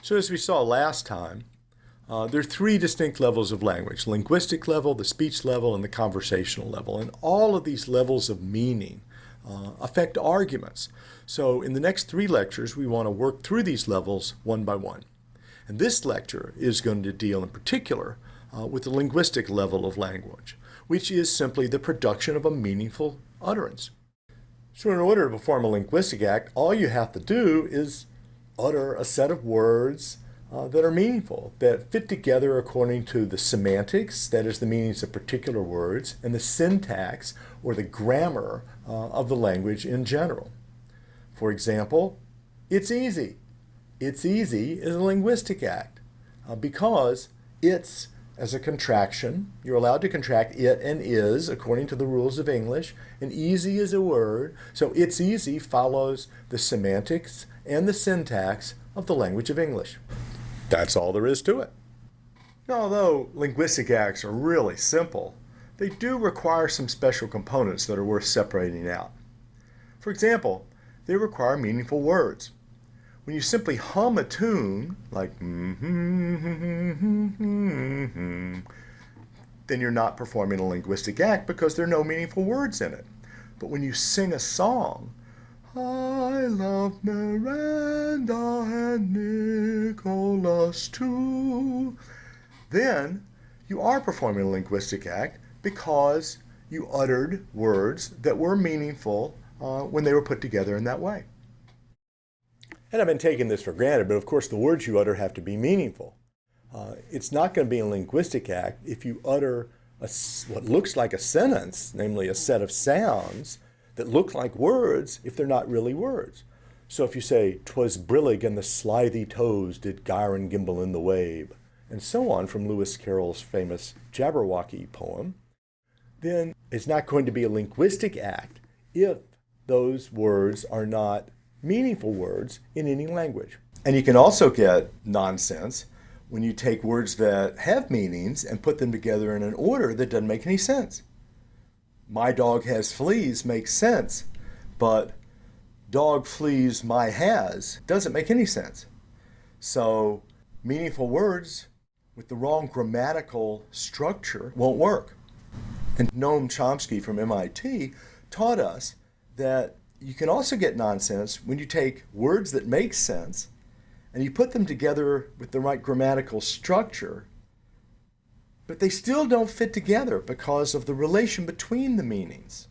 So as we saw last time, there are three distinct levels of language: linguistic level, the speech level, and the conversational level. And all of these levels of meaning affect arguments. So in the next three lectures, we want to work through these levels one by one. And this lecture is going to deal in particular with the linguistic level of language, which is simply the production of a meaningful utterance. So in order to perform a linguistic act, all you have to do is utter a set of words that are meaningful, that fit together according to the semantics, that is the meanings of particular words, and the syntax or the grammar of the language in general. For example, it's easy. It's easy is a linguistic act because it's, as a contraction, you're allowed to contract it and is according to the rules of English, and easy is a word, so it's easy follows the semantics and the syntax of the language of English. That's all there is to it. Now, although linguistic acts are really simple, they do require some special components that are worth separating out. For example, they require meaningful words. When you simply hum a tune, like then you're not performing a linguistic act because there are no meaningful words in it. But when you sing a song, I love Miranda and Nicholas too, then you are performing a linguistic act because you uttered words that were meaningful when they were put together in that way. And I've been taking this for granted, but of course the words you utter have to be meaningful. It's not going to be a linguistic act if you utter what looks like a sentence, namely a set of sounds that look like words if they're not really words. So if you say, "'Twas brillig and the slithy toes did gyre and gimble in the wabe," and so on from Lewis Carroll's famous Jabberwocky poem, then it's not going to be a linguistic act if those words are not meaningful words in any language. And you can also get nonsense when you take words that have meanings and put them together in an order that doesn't make any sense. My dog has fleas makes sense, but dog fleas my has doesn't make any sense. So meaningful words with the wrong grammatical structure won't work. And Noam Chomsky from MIT taught us that you can also get nonsense when you take words that make sense and you put them together with the right grammatical structure, but they still don't fit together because of the relation between the meanings.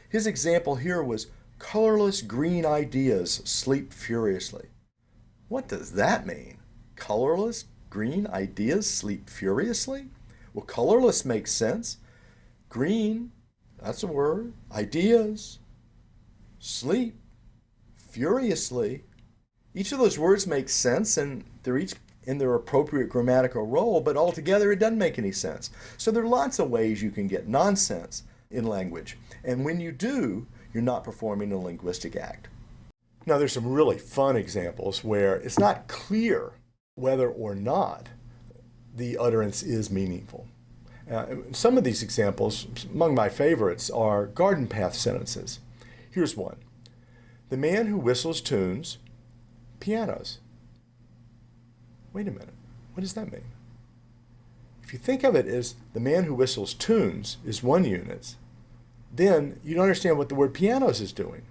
His example here was, colorless green ideas sleep furiously. What does that mean? Colorless green ideas sleep furiously? Well, colorless makes sense. Green, that's a word. Ideas, sleep, furiously. Each of those words makes sense and they're each in their appropriate grammatical role, but altogether it doesn't make any sense. So there are lots of ways you can get nonsense in language. And when you do, you're not performing a linguistic act. Now there's some really fun examples where it's not clear whether or not the utterance is meaningful. Some of these examples, among my favorites, are garden path sentences. Here's one. The man who whistles tunes pianos. Wait a minute. What does that mean? If you think of it as the man who whistles tunes is one unit, then you don't understand what the word pianos is doing.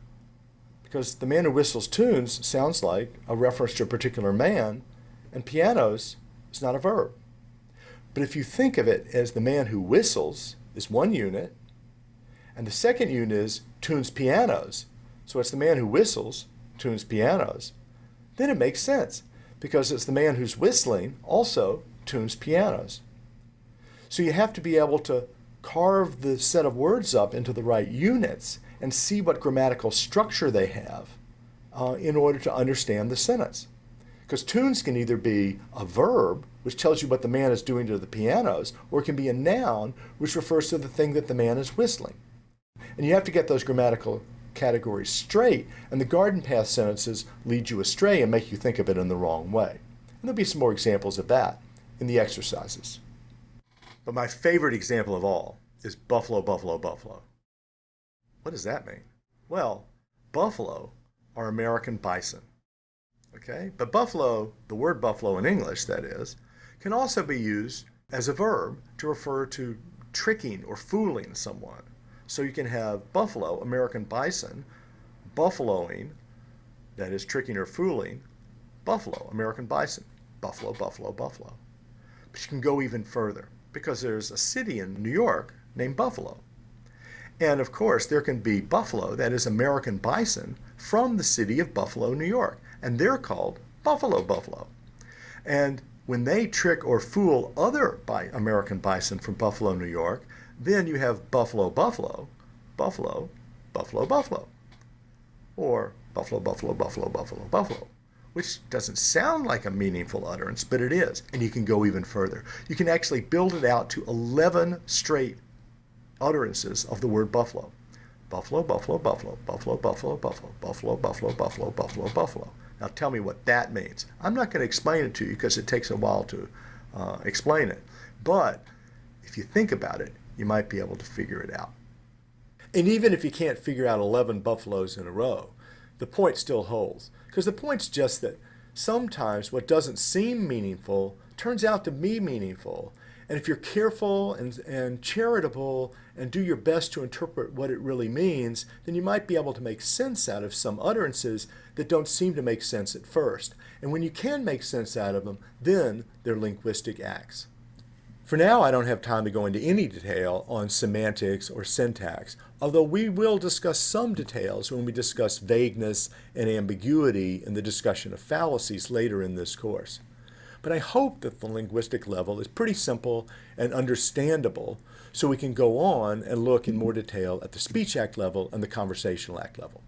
Because the man who whistles tunes sounds like a reference to a particular man, and pianos is not a verb. But if you think of it as the man who whistles is one unit, and the second unit is tunes pianos, so it's the man who whistles tunes pianos, then it makes sense because it's the man who's whistling also tunes pianos. So you have to be able to carve the set of words up into the right units and see what grammatical structure they have in order to understand the sentence. Because tunes can either be a verb, which tells you what the man is doing to the pianos, or it can be a noun, which refers to the thing that the man is whistling. And you have to get those grammatical categories straight, and the garden path sentences lead you astray and make you think of it in the wrong way. And there'll be some more examples of that in the exercises. But my favorite example of all is buffalo, buffalo, buffalo. What does that mean? Well, buffalo are American bison. Okay? But buffalo, the word buffalo in English, that is, can also be used as a verb to refer to tricking or fooling someone. So you can have buffalo, American bison, buffaloing, that is tricking or fooling, buffalo, American bison, buffalo, buffalo, buffalo. But you can go even further because there's a city in New York named Buffalo. And of course, there can be buffalo, that is American bison, from the city of Buffalo, New York. And they're called buffalo buffalo. And when they trick or fool other American bison from Buffalo, New York, then you have buffalo buffalo, buffalo, buffalo buffalo. Or buffalo buffalo buffalo buffalo buffalo, which doesn't sound like a meaningful utterance, but it is. And you can go even further. You can actually build it out to 11 straight utterances of the word buffalo. Buffalo, buffalo, buffalo, buffalo, buffalo, buffalo, buffalo, buffalo, buffalo, buffalo, buffalo. Now tell me what that means. I'm not going to explain it to you because it takes a while to explain it. But if you think about it, you might be able to figure it out. And even if you can't figure out 11 buffaloes in a row, the point still holds. Because the point's just that sometimes what doesn't seem meaningful turns out to be meaningful. And if you're careful and charitable and do your best to interpret what it really means, then you might be able to make sense out of some utterances that don't seem to make sense at first. And when you can make sense out of them, then they're linguistic acts. For now, I don't have time to go into any detail on semantics or syntax, although we will discuss some details when we discuss vagueness and ambiguity in the discussion of fallacies later in this course. But I hope that the linguistic level is pretty simple and understandable, so we can go on and look in more detail at the speech act level and the conversational act level.